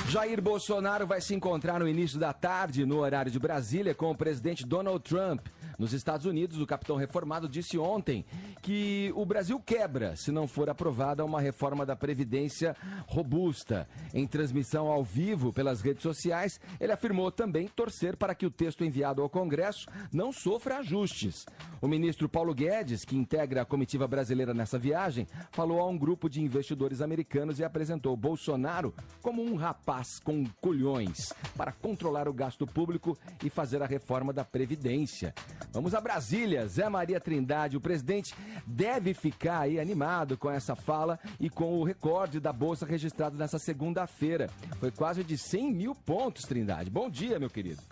Jair Bolsonaro vai se encontrar no início da tarde, no horário de Brasília, com o presidente Donald Trump. Nos Estados Unidos, o capitão reformado disse ontem que o Brasil quebra se não for aprovada uma reforma da Previdência robusta. Em transmissão ao vivo pelas redes sociais, ele afirmou também torcer para que o texto enviado ao Congresso não sofra ajustes. O ministro Paulo Guedes, que integra a comitiva brasileira nessa viagem, falou a um grupo de investidores americanos e apresentou Bolsonaro como um rapaz com culhões para controlar o gasto público e fazer a reforma da Previdência. Vamos a Brasília. Zé Maria Trindade, o presidente deve ficar aí animado com essa fala e com o recorde da Bolsa registrado nessa segunda-feira. Foi quase de 100 mil pontos, Trindade. Bom dia, meu querido.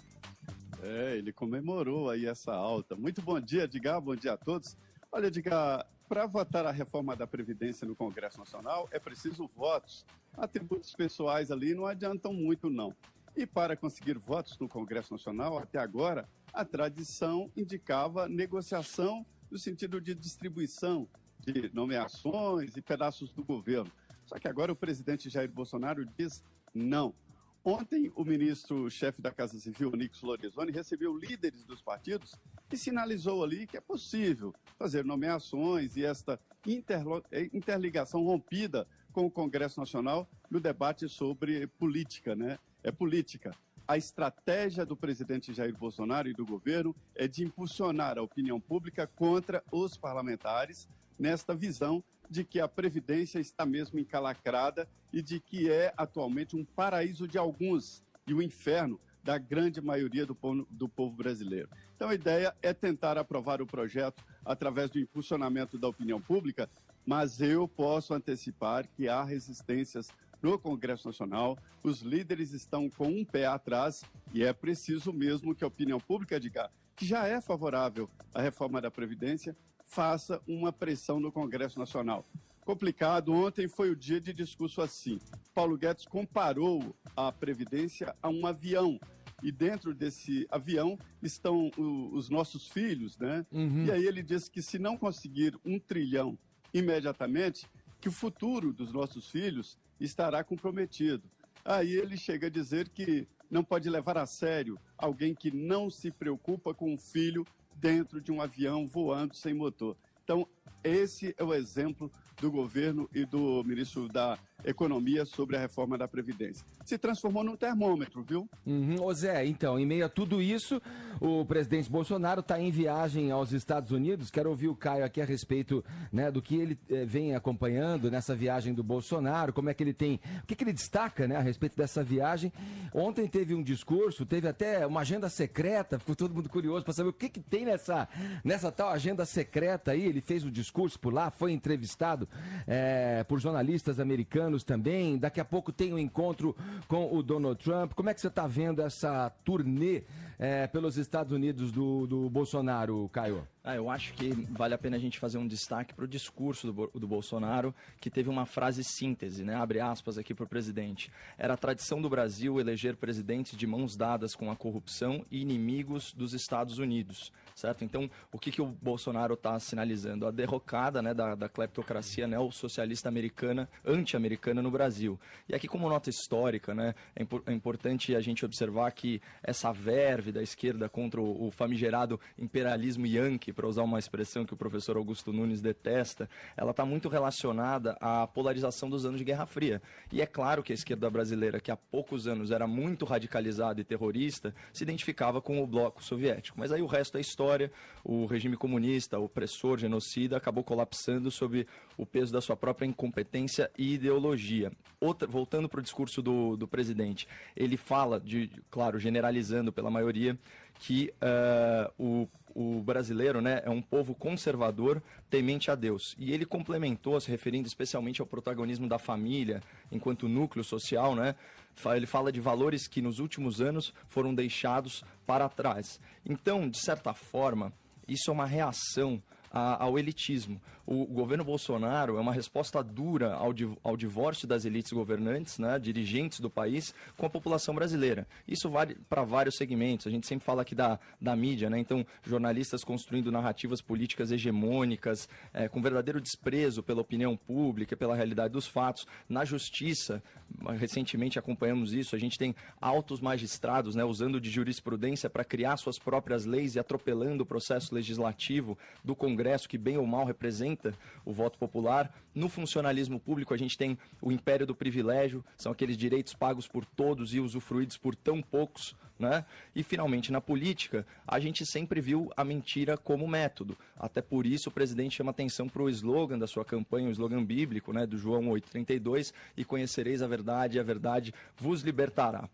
Ele comemorou aí essa alta. Muito bom dia, Edgar, bom dia a todos. Olha, Edgar, para votar a reforma da Previdência no Congresso Nacional é preciso votos. Atributos pessoais ali não adiantam muito, não. E para conseguir votos no Congresso Nacional, até agora, a tradição indicava negociação no sentido de distribuição de nomeações e pedaços do governo. Só que agora o presidente Jair Bolsonaro diz não. Ontem, o ministro-chefe da Casa Civil, Onyx Lorenzoni, recebeu líderes dos partidos e sinalizou ali que é possível fazer nomeações e esta interligação rompida com o Congresso Nacional no debate sobre política, né? É política. A estratégia do presidente Jair Bolsonaro e do governo é de impulsionar a opinião pública contra os parlamentares nesta visão de que a Previdência está mesmo encalacrada e de que é atualmente um paraíso de alguns e o inferno da grande maioria do povo brasileiro. Então a ideia é tentar aprovar o projeto através do impulsionamento da opinião pública, mas eu posso antecipar que há resistências no Congresso Nacional, os líderes estão com um pé atrás e é preciso mesmo que a opinião pública diga que já é favorável à reforma da Previdência, faça uma pressão no Congresso Nacional. Complicado, ontem foi o dia de discurso assim. Paulo Guedes comparou a Previdência a um avião e dentro desse avião estão os nossos filhos, né? E aí ele disse que se não conseguir 1 trilhão imediatamente, que o futuro dos nossos filhos estará comprometido. Aí ele chega a dizer que não pode levar a sério alguém que não se preocupa com o filho dentro de um avião voando sem motor. Então, esse é o exemplo do governo e do ministro da Economia sobre a reforma da Previdência. Se transformou num termômetro, viu? Ô Zé, então, em meio a tudo isso, o presidente Bolsonaro está em viagem aos Estados Unidos. Quero ouvir o Caio aqui a respeito, né, do que ele vem acompanhando nessa viagem do Bolsonaro, como é que ele tem, o que ele destaca, né, a respeito dessa viagem. Ontem teve um discurso, teve até uma agenda secreta, ficou todo mundo curioso para saber o que tem nessa tal agenda secreta aí. Ele fez o discurso por lá, foi entrevistado por jornalistas americanos também. Daqui a pouco tem um encontro com o Donald Trump. Como é que você está vendo essa turnê pelos Estados Unidos do Bolsonaro, Caio? Eu acho que vale a pena a gente fazer um destaque para o discurso do Bolsonaro, que teve uma frase síntese, né? Abre aspas aqui para o presidente. Era a tradição do Brasil eleger presidentes de mãos dadas com a corrupção e inimigos dos Estados Unidos, certo? Então, o que o Bolsonaro está sinalizando? A derrocada, né, da cleptocracia neossocialista americana, anti-americana no Brasil. E aqui, como nota histórica, né, é importante a gente observar que essa verve da esquerda contra o famigerado imperialismo yankee, para usar uma expressão que o professor Augusto Nunes detesta, ela está muito relacionada à polarização dos anos de Guerra Fria. E é claro que a esquerda brasileira, que há poucos anos era muito radicalizada e terrorista, se identificava com o bloco soviético. Mas aí o resto é história, o regime comunista, opressor, genocida, acabou colapsando sob o peso da sua própria incompetência e ideologia. Voltando para o discurso do presidente, ele fala, claro, generalizando pela maioria, que o brasileiro, né, é um povo conservador, temente a Deus. E ele complementou, se referindo especialmente ao protagonismo da família enquanto núcleo social, né? Ele fala de valores que nos últimos anos foram deixados para trás. Então, de certa forma, isso é uma reação ao elitismo. O governo Bolsonaro é uma resposta dura ao divórcio das elites governantes, né, dirigentes do país, com a população brasileira. Isso vale para vários segmentos. A gente sempre fala aqui da mídia, né? Então, jornalistas construindo narrativas políticas hegemônicas, com verdadeiro desprezo pela opinião pública, pela realidade dos fatos. Na justiça, recentemente acompanhamos isso, a gente tem altos magistrados, né, usando de jurisprudência para criar suas próprias leis e atropelando o processo legislativo do Congresso, que bem ou mal representa o voto popular. No funcionalismo público, a gente tem o império do privilégio, são aqueles direitos pagos por todos e usufruídos por tão poucos, né? E, finalmente, na política, a gente sempre viu a mentira como método. Até por isso, o presidente chama atenção para o slogan da sua campanha, o slogan bíblico, né, do João 8,32, e conhecereis a verdade, e a verdade vos libertará.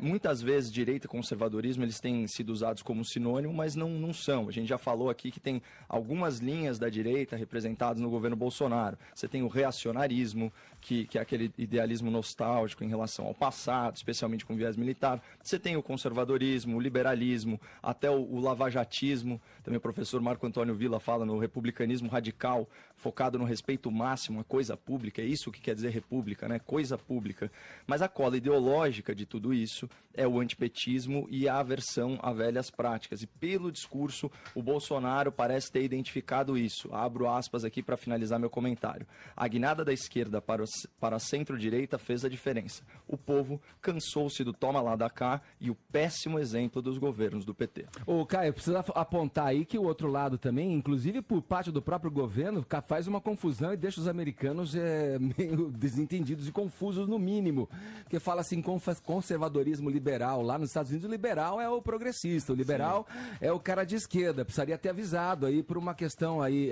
Muitas vezes, direita e conservadorismo, eles têm sido usados como sinônimo, mas não são. A gente já falou aqui que tem algumas linhas da direita representadas no governo Bolsonaro. Você tem o reacionarismo, que é aquele idealismo nostálgico em relação ao passado, especialmente com viés militar. Você tem o conservadorismo, o liberalismo, até o lavajatismo. Também o professor Marco Antônio Villa fala no republicanismo radical, focado no respeito máximo à coisa pública. É isso que quer dizer república, né? Coisa pública. Mas a cola ideológica de tudo isso é o antipetismo e a aversão a velhas práticas. E pelo discurso, o Bolsonaro parece ter identificado isso. Abro aspas aqui para finalizar meu comentário. A guinada da esquerda para a centro-direita fez a diferença. O povo cansou-se do toma lá da cá e o péssimo exemplo dos governos do PT. Ô, Caio, precisa apontar aí que o outro lado também, inclusive por parte do próprio governo, faz uma confusão e deixa os americanos meio desentendidos e confusos no mínimo. Porque fala assim, conservadorismo liberal. Lá nos Estados Unidos, o liberal é o progressista, o liberal é o cara de esquerda. Precisaria ter avisado aí por uma questão aí,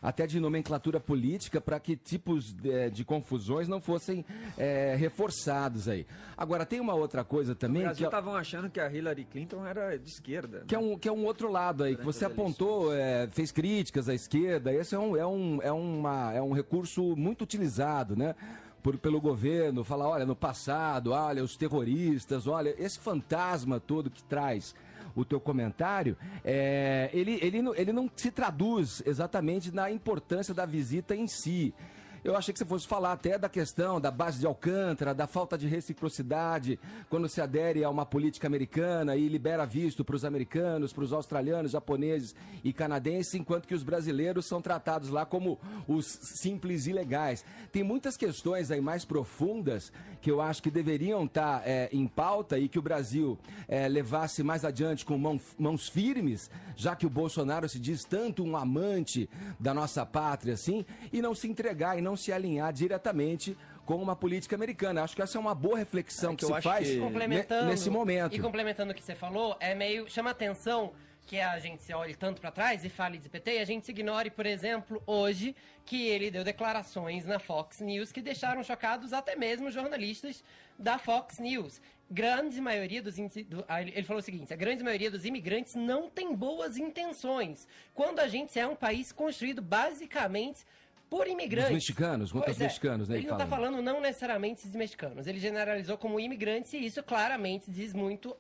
até de nomenclatura política, para que tipos de confusões não fossem reforçados aí. Agora, tem uma outra coisa também... No Brasil estavam achando que a Hillary Clinton era de esquerda. Que, né? que é um outro lado aí, que você apontou, fez críticas à esquerda. Esse é um recurso muito utilizado, né? Pelo governo, falar, olha, no passado, olha, os terroristas, olha, esse fantasma todo que traz o teu comentário, ele não se traduz exatamente na importância da visita em si. Eu achei que você fosse falar até da questão da base de Alcântara, da falta de reciprocidade, quando se adere a uma política americana e libera visto para os americanos, para os australianos, japoneses e canadenses, enquanto que os brasileiros são tratados lá como os simples ilegais. Tem muitas questões aí mais profundas que eu acho que deveriam estar em pauta e que o Brasil levasse mais adiante com mãos firmes, já que o Bolsonaro se diz tanto um amante da nossa pátria, assim, e não se entregar e não se alinhar diretamente com uma política americana. Acho que essa é uma boa reflexão que se faz nesse momento. E complementando o que você falou, chama atenção que a gente se olhe tanto para trás e fale de PT e a gente se ignore, por exemplo, hoje, que ele deu declarações na Fox News que deixaram chocados até mesmo jornalistas da Fox News. Grande maioria ele falou o seguinte: a grande maioria dos imigrantes não tem boas intenções, quando a gente é um país construído basicamente por imigrantes. Os mexicanos, contra os mexicanos, né? Ele não está falando não necessariamente de mexicanos, ele generalizou como imigrantes e isso claramente diz muito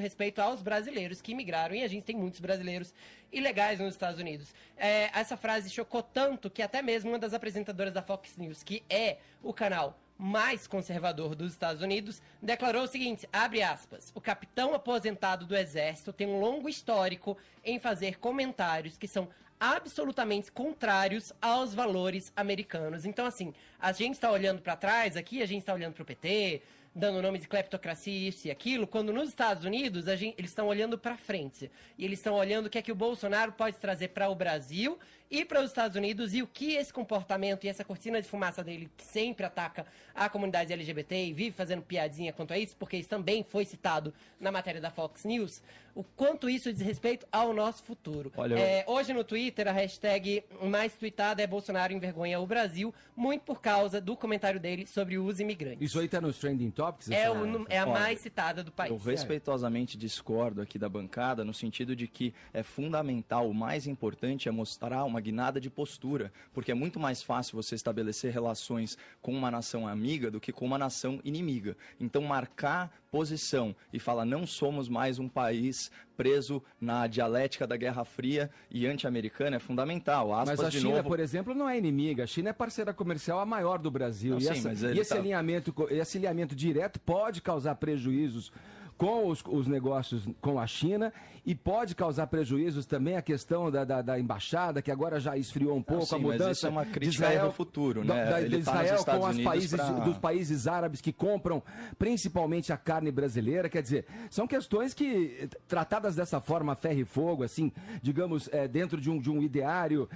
respeito aos brasileiros que imigraram e a gente tem muitos brasileiros ilegais nos Estados Unidos. Essa frase chocou tanto que até mesmo uma das apresentadoras da Fox News, que é o canal mais conservador dos Estados Unidos, declarou o seguinte, abre aspas, o capitão aposentado do Exército tem um longo histórico em fazer comentários que são absolutamente contrários aos valores americanos. Então, assim, a gente está olhando para trás aqui, a gente está olhando para o PT, dando o nome de cleptocracia, isso e aquilo, quando nos Estados Unidos eles estão olhando para frente. E eles estão olhando o que é que o Bolsonaro pode trazer para o Brasil e para os Estados Unidos e o que esse comportamento e essa cortina de fumaça dele, que sempre ataca a comunidade LGBT e vive fazendo piadinha quanto a isso, porque isso também foi citado na matéria da Fox News, o quanto isso diz respeito ao nosso futuro. Olha, hoje no Twitter, a hashtag mais tweetada é Bolsonaro envergonha o Brasil, muito por causa do comentário dele sobre os imigrantes. Isso aí tá nos Trending Topics? É a mais citada do país. Eu respeitosamente discordo aqui da bancada, no sentido de que é fundamental, o mais importante é mostrar uma guinada de postura, porque é muito mais fácil você estabelecer relações com uma nação amiga do que com uma nação inimiga. Então, marcar posição e falar não somos mais um país preso na dialética da Guerra Fria e anti-americana é fundamental. Mas a China, por exemplo, não é inimiga. A China é parceira comercial a maior do Brasil. Não, esse alinhamento direto pode causar prejuízos com os negócios com a China e pode causar prejuízos também a questão da embaixada, que agora já esfriou um pouco, sim, a mudança mas isso é uma crítica de Israel, ao futuro, né? de Israel com os países, dos países árabes que compram principalmente a carne brasileira. Quer dizer, são questões que, tratadas dessa forma, ferro e fogo, assim, digamos, dentro de um ideário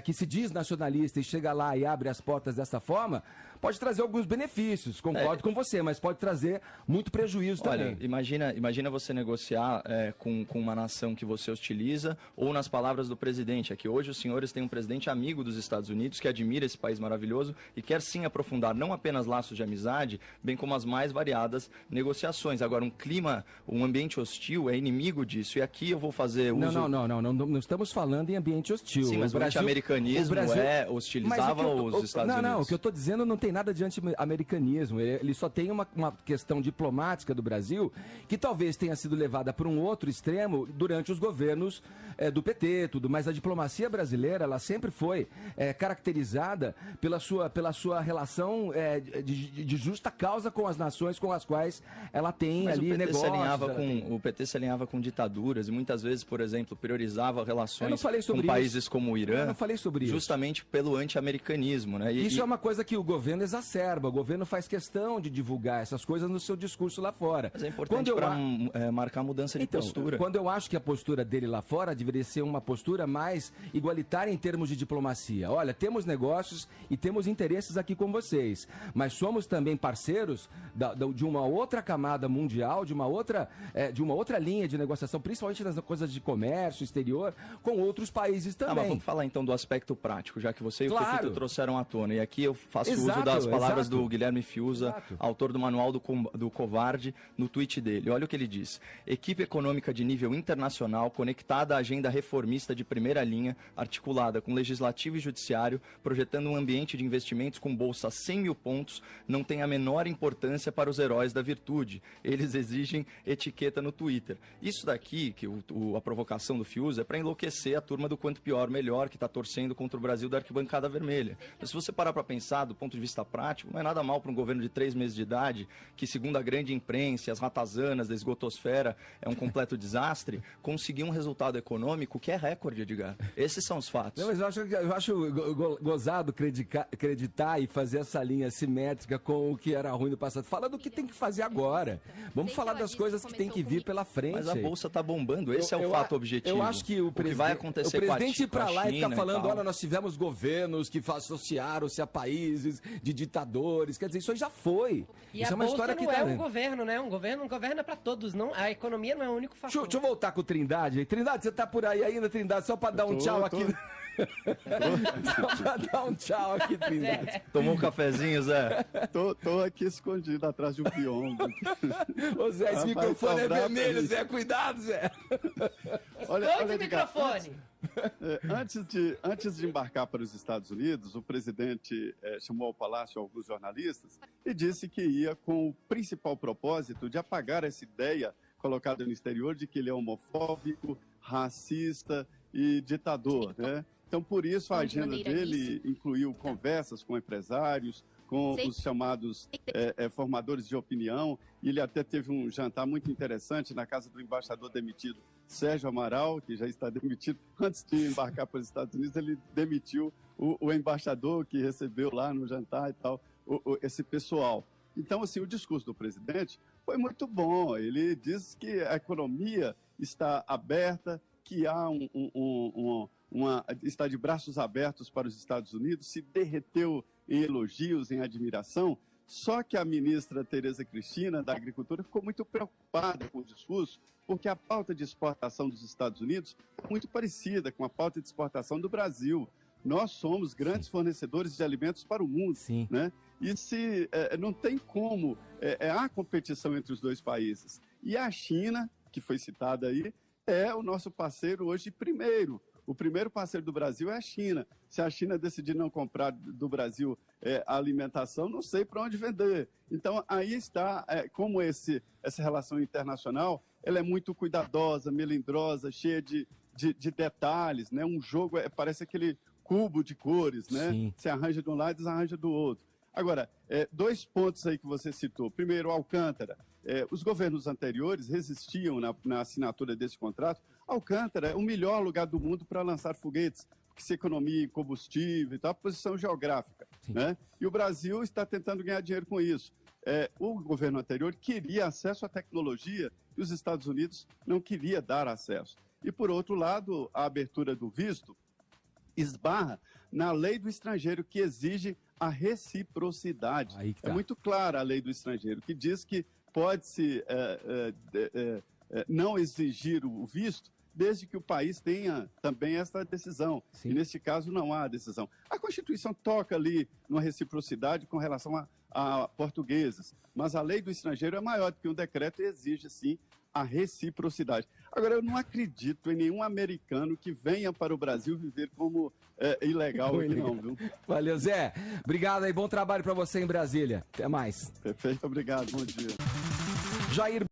que se diz nacionalista e chega lá e abre as portas dessa forma, pode trazer alguns benefícios, concordo com você, mas pode trazer muito prejuízo também. Olha, imagina você negociar com uma nação que você hostiliza, ou nas palavras do presidente, é que hoje os senhores têm um presidente amigo dos Estados Unidos, que admira esse país maravilhoso e quer sim aprofundar não apenas laços de amizade, bem como as mais variadas negociações. Agora, um ambiente hostil é inimigo disso, e aqui eu vou fazer uso... Não estamos falando em ambiente hostil. Sim, mas o anti-americanismo hostilizava os Estados Unidos. Não, o que eu estou dizendo não tem nada de anti-americanismo, ele só tem uma questão diplomática do Brasil que talvez tenha sido levada para um outro extremo durante os governos do PT, mas a diplomacia brasileira, ela sempre foi caracterizada pela sua relação de justa causa com as nações com as quais ela tem ali negócios. O PT se alinhava com ditaduras e muitas vezes, por exemplo, priorizava relações com países como o Irã, eu não falei sobre isso, justamente pelo anti-americanismo, né? Isso é uma coisa que o governo exacerba, o governo faz questão de divulgar essas coisas no seu discurso lá fora. Mas é importante para marcar mudança de postura. Quando eu acho que a postura dele lá fora deveria ser uma postura mais igualitária em termos de diplomacia. Olha, temos negócios e temos interesses aqui com vocês, mas somos também parceiros de uma outra camada mundial, de uma outra linha de negociação, principalmente nas coisas de comércio exterior, com outros países também. Mas vamos falar então do aspecto prático, já que você e o Fefito trouxeram à tona. E aqui eu faço uso das palavras do Guilherme Fiuza, autor do Manual do Covarde, no tweet dele. Olha o que ele diz. Equipe econômica de nível internacional, conectada à agenda reformista de primeira linha, articulada com legislativo e judiciário, projetando um ambiente de investimentos com bolsa a 100 mil pontos, não tem a menor importância para os heróis da virtude. Eles exigem etiqueta no Twitter. Isso daqui, que a provocação do Fiuza, é para enlouquecer a turma do quanto pior, melhor, que está torcendo contra o Brasil da arquibancada vermelha. Mas se você parar para pensar, do ponto de vista prático, não é nada mal para um governo de 3 meses de idade, que segundo a grande imprensa, as ratazanas da esgotosfera, é um completo desastre, conseguir um resultado econômico que é recorde, Edgar. Esses são os fatos. Não, mas eu acho gozado acreditar e fazer essa linha simétrica com o que era ruim no passado. Fala do que tem que fazer agora. Vamos falar das coisas que tem que vir pela frente. Mas a bolsa está bombando, esse é o fato objetivo. Eu acho que o que vai acontecer o presidente ir para lá e ficar falando, e olha, nós tivemos governos que associaram-se a países de ditadores, quer dizer, isso aí já foi. E isso a é uma bolsa história não que é um governo, né? Um governo governa para todos, não. A economia não é o único fator. Deixa eu voltar com o Trindade. Trindade, você tá por aí ainda, Trindade? Só para dar um tchau aqui. Só pra dar um tchau aqui, Trindade. Tomou um cafezinho, Zé? Tô aqui escondido atrás de um biombo. Ô Zé, esse microfone é vermelho, Zé. Cuidado, Zé. Olha o microfone. Antes de embarcar para os Estados Unidos, o presidente chamou ao Palácio alguns jornalistas e disse que ia com o principal propósito de apagar essa ideia colocada no exterior de que ele é homofóbico, racista e ditador, né? Então, por isso, a agenda dele incluiu conversas com empresários, com os chamados formadores de opinião. E ele até teve um jantar muito interessante na casa do embaixador demitido, Sérgio Amaral, que já está demitido. Antes de embarcar para os Estados Unidos, ele demitiu o embaixador que recebeu lá no jantar e tal, esse pessoal. Então, assim, o discurso do presidente foi muito bom. Ele diz que a economia está aberta, que há está de braços abertos para os Estados Unidos, se derreteu em elogios, em admiração. Só que a ministra Tereza Cristina, da Agricultura, ficou muito preocupada com o discurso, porque a pauta de exportação dos Estados Unidos é muito parecida com a pauta de exportação do Brasil. Nós somos grandes fornecedores de alimentos para o mundo, né? E se não tem como, há competição entre os dois países. E a China, que foi citada aí, é o nosso parceiro hoje primeiro. O primeiro parceiro do Brasil é a China. Se a China decidir não comprar do Brasil a alimentação, não sei para onde vender. Então, aí está como essa relação internacional, ela é muito cuidadosa, melindrosa, cheia de detalhes, né? Um jogo parece aquele cubo de cores, né? Sim. Você arranja de um lado e desarranja do outro. Agora, 2 pontos aí que você citou. Primeiro, Alcântara. Os governos anteriores resistiam na assinatura desse contrato. Alcântara é o melhor lugar do mundo para lançar foguetes, porque se economia em combustível e tal, posição geográfica, né? E o Brasil está tentando ganhar dinheiro com isso. O governo anterior queria acesso à tecnologia e os Estados Unidos não queria dar acesso. E, por outro lado, a abertura do visto esbarra na lei do estrangeiro, que exige a reciprocidade. Aí que tá. É muito clara a lei do estrangeiro, que diz que pode-se não exigir o visto, desde que o país tenha também essa decisão. Sim. E, nesse caso, não há decisão. A Constituição toca ali numa reciprocidade com relação a portugueses, mas a lei do estrangeiro é maior do que um decreto e exige, sim, a reciprocidade. Agora, eu não acredito em nenhum americano que venha para o Brasil viver como ilegal aqui, não, viu? Valeu, Zé. Obrigado aí, bom trabalho para você em Brasília. Até mais. Perfeito, obrigado, bom dia. Jair